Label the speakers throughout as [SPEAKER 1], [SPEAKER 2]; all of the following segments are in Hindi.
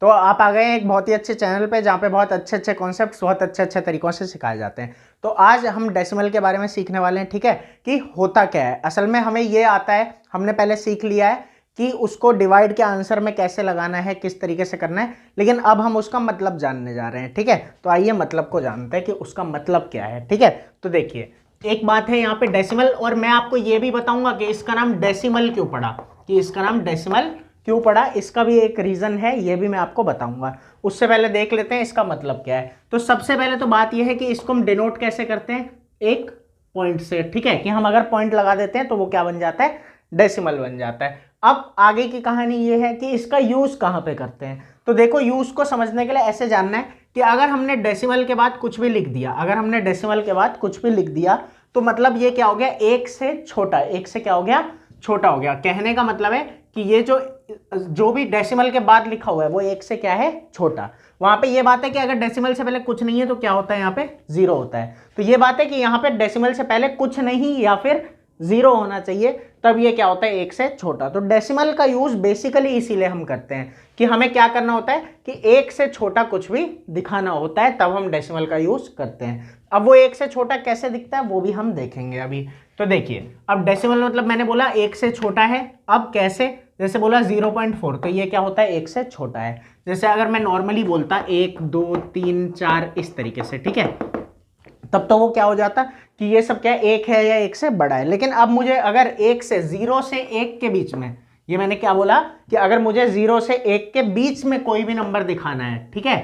[SPEAKER 1] तो आप आ गए हैं एक बहुत ही अच्छे चैनल पे जहाँ पे बहुत अच्छे अच्छे कॉन्सेप्ट्स बहुत अच्छे अच्छे तरीकों से सिखाए जाते हैं। तो आज हम डेसिमल के बारे में सीखने वाले हैं, ठीक है, कि होता क्या है। असल में हमें ये आता है, हमने पहले सीख लिया है कि उसको डिवाइड के आंसर में कैसे लगाना है, किस तरीके से करना है, लेकिन अब हम उसका मतलब जानने जा रहे हैं, ठीक है। तो आइए मतलब को जानते हैं कि उसका मतलब क्या है, ठीक है। तो देखिए, एक बात है यहाँ पे डेसिमल, और मैं आपको ये भी बताऊंगा कि इसका नाम डेसिमल क्यों पड़ा, कि इसका नाम डेसिमल क्यों पड़ा, इसका भी एक रीजन है, ये भी मैं आपको बताऊंगा। उससे पहले देख लेते हैं इसका मतलब क्या है। तो सबसे पहले तो बात यह है कि इसको हम डिनोट कैसे करते हैं, एक पॉइंट से, ठीक है, कि हम अगर पॉइंट लगा देते हैं तो वो क्या बन जाता है, डेसिमल बन जाता है। अब आगे की कहानी ये है कि इसका यूज कहां पे करते हैं। तो देखो, यूज को समझने के लिए ऐसे जानना है कि अगर हमने डेसिमल के बाद कुछ भी लिख दिया, अगर हमने डेसिमल के बाद कुछ भी लिख दिया तो मतलब ये क्या हो गया, एक से छोटा, एक से क्या हो गया, छोटा हो गया। कहने का मतलब है कि ये जो भी डेसिमल के बाद लिखा हुआ है वो एक से क्या है, छोटा। वहां पे ये बात है कि अगर डेसिमल से पहले कुछ नहीं है तो क्या होता है, यहाँ पे जीरो होता है। तो ये बात है कि यहाँ पे डेसिमल से पहले कुछ नहीं या फिर जीरो होना चाहिए, तब ये क्या होता है, एक से छोटा। तो डेसिमल का यूज बेसिकली इसीलिए हम करते हैं कि हमें क्या करना होता है कि एक से छोटा कुछ भी दिखाना होता है, तब हम डेसिमल का यूज करते हैं। अब वो एक से छोटा कैसे दिखता है वो भी हम देखेंगे अभी। तो देखिए, अब डेसिमल मतलब मैंने बोला एक से छोटा है। अब कैसे, जैसे बोला 0.4, तो ये क्या होता है, एक से छोटा है। जैसे अगर मैं नॉर्मली बोलता 1 2 3 4 इस तरीके से, ठीक है, तब तो वो क्या हो जाता कि ये सब क्या एक है या एक से बड़ा है। लेकिन अब मुझे अगर एक से 0 से 1 के बीच में, ये मैंने क्या बोला कि अगर मुझे 0 से 1 के बीच में कोई भी नंबर दिखाना है, ठीक है,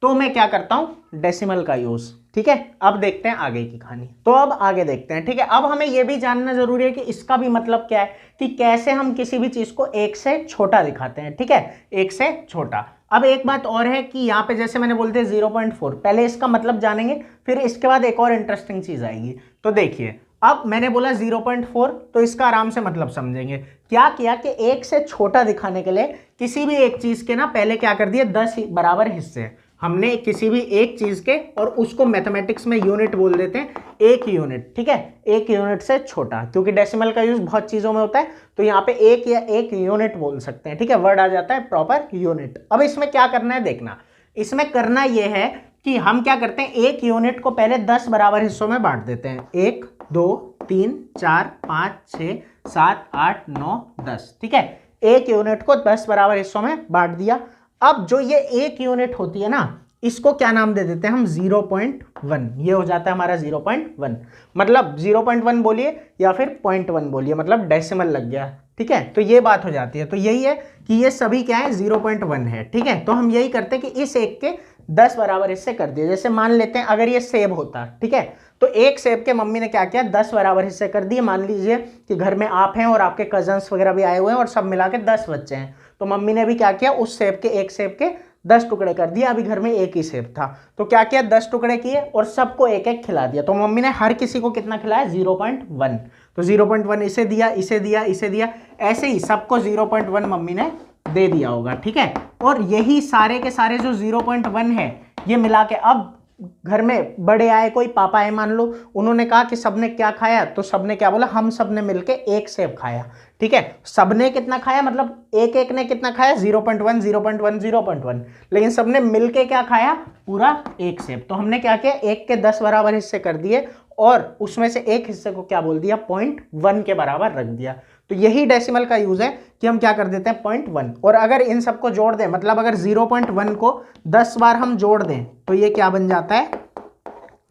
[SPEAKER 1] तो मैं क्या करता हूं, डेसिमल का यूज, ठीक है। अब देखते हैं आगे की कहानी। तो अब आगे देखते हैं, ठीक है। अब हमें यह भी जानना जरूरी है कि इसका भी मतलब क्या है, कि कैसे हम किसी भी चीज को एक से छोटा दिखाते हैं, ठीक है, एक से छोटा। अब एक बात और है कि यहाँ पे जैसे मैंने बोलते 0.4, पहले इसका मतलब जानेंगे, फिर इसके बाद एक और इंटरेस्टिंग चीज आएगी। तो देखिए, अब मैंने बोला 0.4, तो इसका आराम से मतलब समझेंगे। क्या किया कि एक से छोटा दिखाने के लिए किसी भी एक चीज के ना पहले क्या कर दिए, 10 बराबर हिस्से। हमने किसी भी एक चीज के, और उसको मैथमेटिक्स में यूनिट बोल देते हैं, एक यूनिट, ठीक है, एक यूनिट से छोटा, क्योंकि डेसिमल का यूज बहुत चीजों में होता है, तो यहाँ पे एक या एक यूनिट बोल सकते हैं, ठीक है, वर्ड आ जाता है प्रॉपर यूनिट। अब इसमें क्या करना है देखना, इसमें करना यह है कि हम क्या करते हैं, एक यूनिट को पहले 10 बराबर हिस्सों में बांट देते हैं, 1 2 3 4 5 6 7 8 9 10, ठीक है, एक यूनिट को 10 बराबर हिस्सों में बांट दिया। अब जो ये एक यूनिट होती है ना, इसको क्या नाम दे देते हैं हम, 0.1। ये हो जाता है हमारा 0.1, मतलब 0.1 बोलिए या फिर 0.1 बोलिए, मतलब डेसिमल लग गया, ठीक है। तो ये बात हो जाती है। तो यही है कि ये सभी क्या है, 0.1 है, ठीक है। तो हम यही करते हैं कि इस एक के 10 बराबर हिस्से कर दिए। जैसे मान लेते हैं अगर ये सेब होता, ठीक है, तो एक सेब के मम्मी ने क्या किया, 10 बराबर हिस्से कर दिए। मान लीजिए कि घर में आप हैं और आपके कजन्स वगैरह भी आए हुए हैं और सब मिला के 10 बच्चे हैं, तो मम्मी ने भी क्या किया, उस सेब के, एक सेब के 10 टुकड़े कर दिया। अभी घर में एक ही सेब था, तो क्या किया, 10 टुकड़े किए और सबको एक एक खिला दिया। तो मम्मी ने हर किसी को कितना खिलाया, 0.1। तो 0.1 इसे दिया, इसे दिया, इसे दिया, ऐसे ही सबको 0.1 मम्मी ने दे दिया होगा, ठीक है। और यही सारे के सारे जो 0.1 है, ये मिला के, अब घर में बड़े आए, कोई पापा है मान लो, उन्होंने कहा कि सबने क्या खाया, तो सबने क्या बोला, हम सबने मिलके एक सेब खाया, ठीक है। सबने कितना खाया, मतलब एक एक ने कितना खाया, 0.1 0.1 0.1, लेकिन सबने मिलके क्या खाया, पूरा एक सेब। तो हमने क्या किया, एक के 10 बराबर हिस्से कर दिए और उसमें से एक हिस्से को क्या बोल दिया, 0.1 के बराबर रख दिया। तो यही डेसिमल का यूज है कि हम क्या कर देते हैं, 0.1। और अगर इन सबको जोड़ दें, मतलब अगर 0.1 को 10 बार हम जोड़ दें, तो ये क्या बन जाता है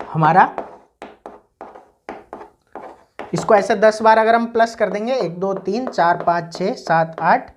[SPEAKER 1] हमारा, इसको ऐसे 10 बार अगर हम प्लस कर देंगे, 1 2 3 4 5 6 7 8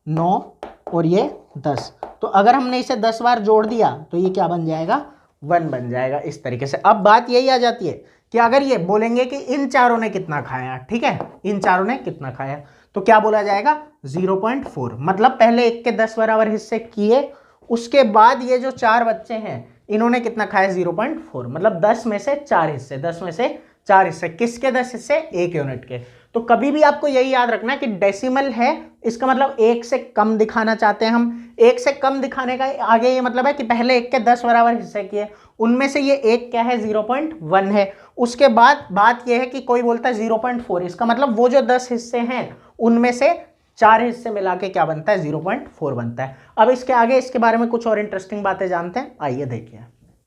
[SPEAKER 1] 9 और ये 10, तो अगर हमने इसे 10 बार जोड़ दिया तो ये क्या बन जाएगा, 1 बन जाएगा, इस तरीके से। अब बात यही आ जाती है कि अगर ये बोलेंगे कि इन चारों ने कितना खाया, ठीक है, इन चारों ने कितना खाया, तो क्या बोला जाएगा, 0.4। मतलब पहले एक के 10 बराबर हिस्से किए, उसके बाद ये जो 4 बच्चे हैं इन्होंने कितना खाया, 0.4, मतलब 10 में से 4 हिस्से, 10 में से 4 हिस्से, किसके 10 हिस्से, एक यूनिट के। तो कभी भी आपको यही याद रखना है कि डेसिमल है, इसका मतलब एक से कम दिखाना चाहते हैं हम। एक से कम दिखाने का आगे ये मतलब है कि पहले एक के 10 बराबर हिस्से किए, उनमें से ये एक क्या है, 0.1 है। उसके बाद बात यह है कि कोई बोलता है 0.4, इसका मतलब वो जो 10 हिस्से हैं उनमें से 4 हिस्से मिला के क्या बनता है 0.4 बनता है। अब इसके आगे इसके बारे में कुछ और इंटरेस्टिंग बातें जानते हैं, आइए देखिए।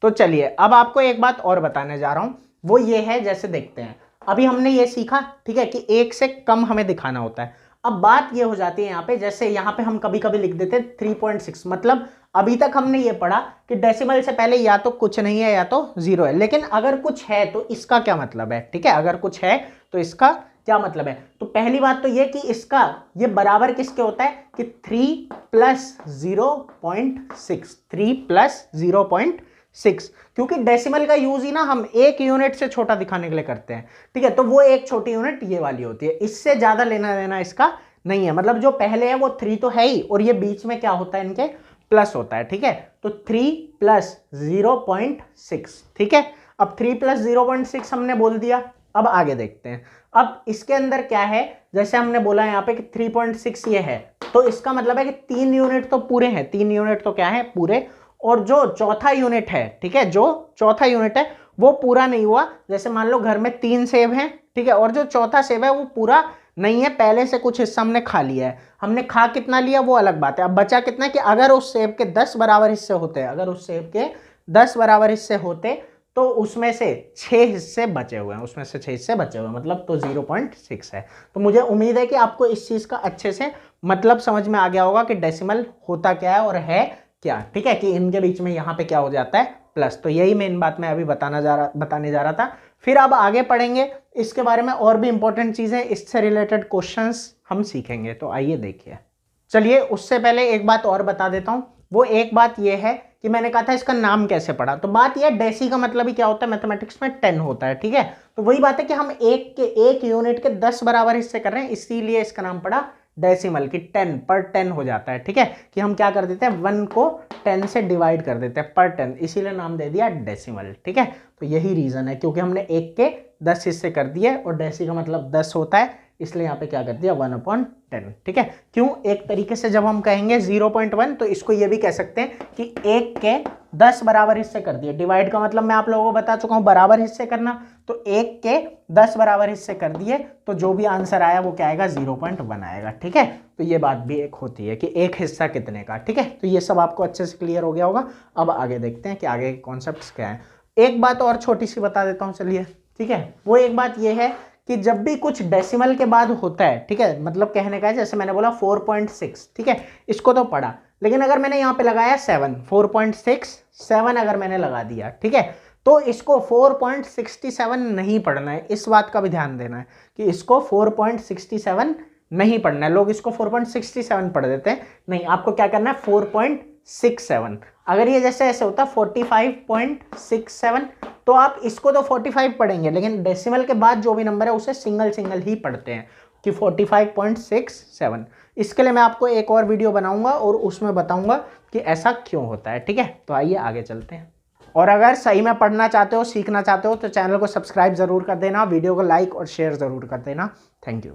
[SPEAKER 1] तो चलिए अब आपको एक बात और बताने जा रहा हूं, वो ये है, जैसे देखते हैं अभी हमने ये सीखा, ठीक है, कि 1 से कम हमें दिखाना होता है। अब बात ये हो जाती है यहाँ पे, जैसे यहाँ पे हम कभी कभी लिख देते हैं 3.6, मतलब अभी तक हमने ये पढ़ा कि डेसिमल से पहले या तो कुछ नहीं है या तो 0 है, लेकिन अगर कुछ है तो इसका क्या मतलब है, ठीक है, अगर कुछ है तो इसका क्या मतलब है। तो पहली बात तो ये कि इसका ये बराबर किसके होता है कि 3 प्लस 0.6, 3 प्लस 0.6, क्योंकि डेसिमल का यूज ही ना हम एक यूनिट से छोटा दिखाने के लिए करते हैं, ठीक है, तो वो एक छोटी यूनिट ये वाली होती है, इससे ज्यादा लेना देना इसका नहीं है। मतलब जो पहले है वो 3 तो है ही, और ये बीच में क्या होता है इनके प्लस होता है, ठीक है, तो 3 प्लस 0.6, ठीक है। अब 3 प्लस 0.6 हमने बोल दिया, अब आगे देखते हैं। अब इसके अंदर क्या है, जैसे हमने बोला यहाँ पे कि 3.6 ये है, तो इसका मतलब है कि 3 यूनिट तो पूरे हैं, 3 यूनिट तो क्या है पूरे, और जो चौथा यूनिट है, ठीक है, जो चौथा यूनिट है वो पूरा नहीं हुआ। जैसे मान लो घर में 3 सेब हैं, ठीक है, और जो चौथा सेब है वो पूरा नहीं है, पहले से कुछ हिस्सा हमने खा लिया है। हमने खा कितना लिया वो अलग बात है, अब बचा कितना है कि अगर उस सेब के 10 बराबर हिस्से होते, अगर उस सेब के 10 बराबर हिस्से होते तो उसमें से 6 हिस्से बचे हुए हैं, उसमें से 6 हिस्से बचे हुए हैं, मतलब तो 0.6 है। तो मुझे उम्मीद है कि आपको इस चीज का अच्छे से मतलब समझ में आ गया होगा कि डेसिमल होता क्या है और है क्या, ठीक है, कि इनके बीच में यहाँ पे क्या हो जाता है प्लस। तो यही मेन बात मैं अभी बताने जा रहा था। फिर अब आगे पढ़ेंगे इसके बारे में और भी इंपॉर्टेंट चीजें, इससे रिलेटेड क्वेश्चंस हम सीखेंगे, तो आइए देखिए। चलिए उससे पहले एक बात और बता देता हूं, वो एक बात ये है कि मैंने कहा था इसका नाम कैसे पढ़ा, तो बात यह डेसी का मतलब ही क्या होता है मैथमेटिक्स में 10 होता है, ठीक है। तो वही बात है कि हम एक यूनिट के 10 बराबर हिस्से कर रहे हैं, इसीलिए इसका नाम पड़ा डेसिमल, की 10 पर 10 हो जाता है, ठीक है, कि हम क्या कर देते हैं 1 को 10 से डिवाइड कर देते हैं पर 10, इसीलिए नाम दे दिया डेसिमल, ठीक है। तो यही रीजन है, क्योंकि हमने एक के 10 हिस्से कर दिए और डेसी का मतलब 10 होता है, इसलिए यहाँ पे क्या कर दिया 1/10, ठीक है। क्यों, एक तरीके से जब हम कहेंगे 0.1 तो इसको ये भी कह सकते हैं कि एक के 10 बराबर हिस्से कर दिए, डिवाइड का मतलब मैं आप लोगों को बता चुका हूं बराबर हिस्से करना, तो एक के 10 बराबर हिस्से कर दिए तो जो भी आंसर आया वो क्या आएगा 0.1 आएगा, ठीक है। तो ये बात भी एक होती है कि एक हिस्सा कितने का, ठीक है। तो ये सब आपको अच्छे से क्लियर हो गया होगा। अब आगे देखते हैं कि आगे के कॉन्सेप्ट्स क्या है। एक बात और छोटी सी बता देता हूँ, चलिए, ठीक है। वो एक बात ये है कि जब भी कुछ डेसिमल के बाद होता है, ठीक है, मतलब कहने का है जैसे मैंने बोला 4.6, ठीक है, इसको तो पढ़ा, लेकिन अगर मैंने यहाँ पे लगाया 7, 4.67 अगर मैंने लगा दिया, ठीक है, तो इसको 4.67 नहीं पढ़ना है, इस बात का भी ध्यान देना है कि इसको 4.67 नहीं पढ़ना है। लोग इसको 4.67 पढ़ देते हैं, नहीं, आपको क्या करना है 4.67। अगर ये जैसे ऐसे होता 45.67 तो आप इसको तो 45 पढ़ेंगे, लेकिन डेसिमल के बाद जो भी नंबर है उसे सिंगल सिंगल ही पढ़ते हैं कि 45.67। इसके लिए मैं आपको एक और वीडियो बनाऊंगा और उसमें बताऊंगा कि ऐसा क्यों होता है, ठीक है। तो आइए आगे चलते हैं। और अगर सही में पढ़ना चाहते हो, सीखना चाहते हो, तो चैनल को सब्सक्राइब जरूर कर देना, वीडियो को लाइक और शेयर जरूर कर देना। Thank you.